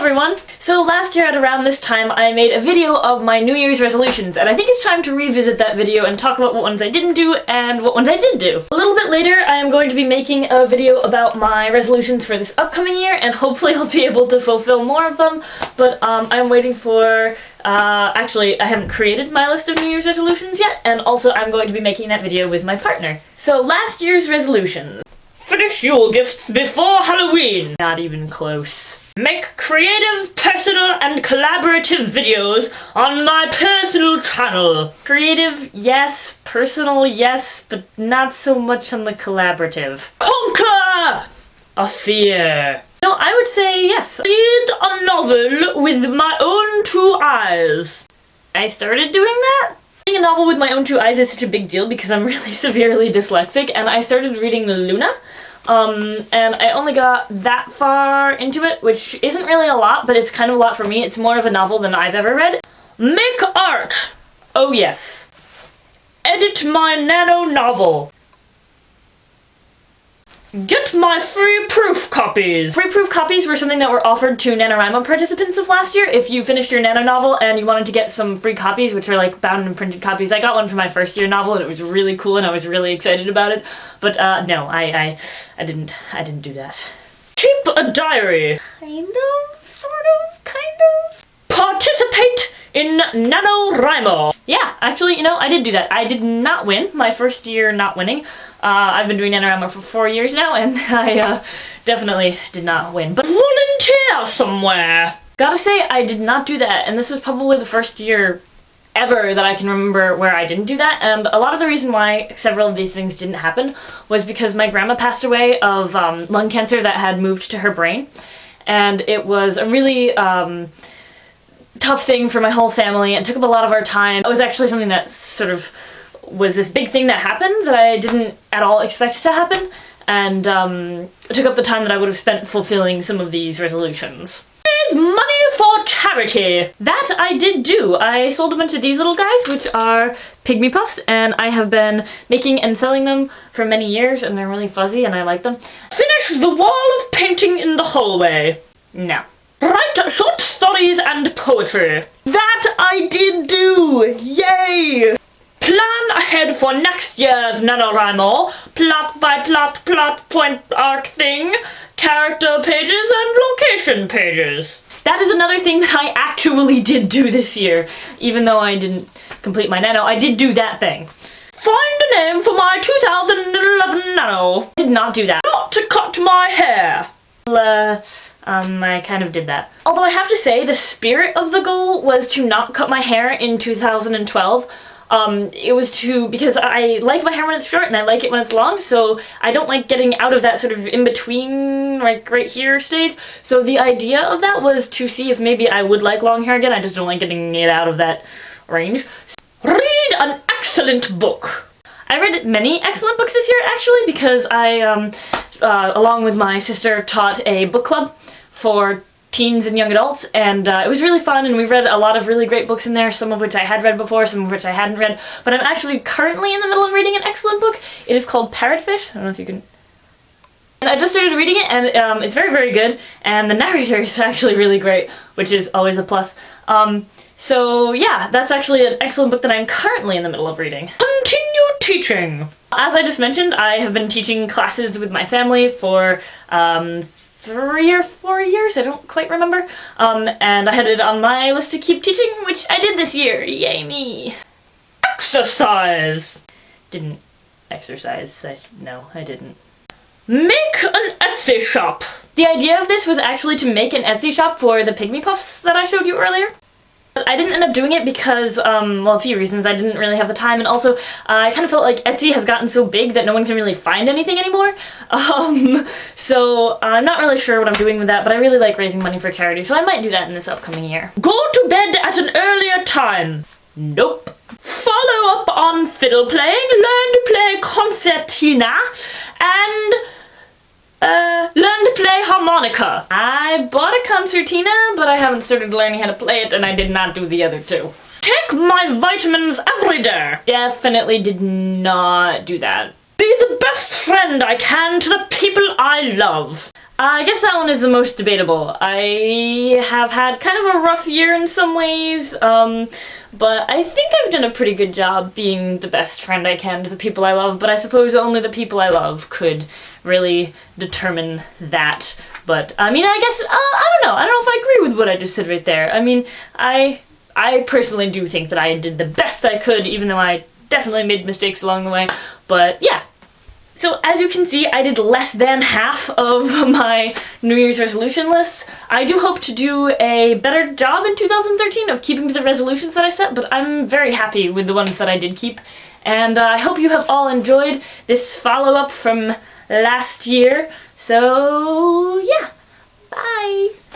everyone! So last year at around this time I made a video of my New Year's resolutions, and I think it's time to revisit that video and talk about what ones I didn't do and what ones I did do. A little bit later I am going to be making a video about my resolutions for this upcoming year, and hopefully I'll be able to fulfill more of them, but I'm waiting for actually, I haven't created my list of New Year's resolutions yet, and also I'm going to be making that video with my partner. So last year's resolutions. Finish your gifts before Halloween! Not even close. Make creative, personal, and collaborative videos on my personal channel. Creative, yes. Personal, yes. But not so much on the collaborative. Conquer a fear. No, I would say yes. Read a novel with my own two eyes. I started doing that? Reading a novel with my own two eyes is such a big deal because I'm really severely dyslexic, and I started reading Luna. And I only got that far into it, which isn't really a lot, but it's kind of a lot for me. It's more of a novel than I've ever read. Make art! Oh yes. Edit my nano novel. Get my free proof copies! Free proof copies were something that were offered to NaNoWriMo participants of last year. If you finished your nano novel and you wanted to get some free copies, which are like bound and printed copies. I got one for my first year novel and it was really cool and I was really excited about it. But no, I didn't do that. Keep a diary! Kind of, sort of, kind of. Participate in NaNoWriMo! Yeah, actually, you know, I did do that. I did not win, my first year not winning. I've been doing NaNoWriMo for 4 years now, and I definitely did not win. But volunteer somewhere! Gotta say, I did not do that, and this was probably the first year ever that I can remember where I didn't do that, and a lot of the reason why several of these things didn't happen was because my grandma passed away of lung cancer that had moved to her brain, and it was a really tough thing for my whole family and took up a lot of our time. It was actually something that sort of was this big thing that happened that I didn't at all expect to happen, and took up the time that I would have spent fulfilling some of these resolutions. Raise money for charity! That I did do. I sold a bunch of these little guys, which are Pygmy Puffs, and I have been making and selling them for many years, and they're really fuzzy and I like them. Finish the wall of painting in the hallway. No. Write short stories and poetry. That I did do! Yay! Plan ahead for next year's NaNoWriMo. Plot by plot, point arc thing, character pages, and location pages. That is another thing that I actually did do this year. Even though I didn't complete my nano, I did do that thing. Find a name for my 2011 nano. I did not do that. Not to cut my hair. I kind of did that. Although I have to say, the spirit of the goal was to not cut my hair in 2012. It was because I like my hair when it's short and I like it when it's long, so I don't like getting out of that sort of in-between, like right here stage. So the idea of that was to see if maybe I would like long hair again. I just don't like getting it out of that range. Read an excellent book! I read many excellent books this year, actually, because I, along with my sister, taught a book club for teens and young adults, and it was really fun, and we've read a lot of really great books in there, some of which I had read before, some of which I hadn't read, but I'm actually currently in the middle of reading an excellent book. It is called Parrotfish. I don't know if you can... And I just started reading it, and it's very, very good, and the narrator is actually really great, which is always a plus. So yeah, that's actually an excellent book that I'm currently in the middle of reading. Continue teaching! As I just mentioned, I have been teaching classes with my family for 3 or 4 years, I don't quite remember, and I had it on my list to keep teaching, which I did this year. Yay me! Exercise! Didn't exercise. No, I didn't. Make an Etsy shop! The idea of this was actually to make an Etsy shop for the Pygmy Puffs that I showed you earlier. But I didn't end up doing it because, well, a few reasons. I didn't really have the time, and also I kind of felt like Etsy has gotten so big that no one can really find anything anymore. So I'm not really sure what I'm doing with that, but I really like raising money for charity, so I might do that in this upcoming year. Go to bed at an earlier time. Nope. Follow up on fiddle playing, learn to play concertina, and learn to play harmonica. I bought a concertina, but I haven't started learning how to play it, and I did not do the other two. Take my vitamins every day. Definitely did not do that. Be the best friend I can to the people I love. I guess that one is the most debatable. I have had kind of a rough year in some ways, but I think I've done a pretty good job being the best friend I can to the people I love, but I suppose only the people I love could really determine that. But, I mean, I guess, I don't know if I agree with what I just said right there. I mean, I personally do think that I did the best I could, even though I definitely made mistakes along the way, but yeah. So as you can see, I did less than half of my New Year's resolution list. I do hope to do a better job in 2013 of keeping to the resolutions that I set, but I'm very happy with the ones that I did keep. And I hope you have all enjoyed this follow-up from last year. So yeah, bye!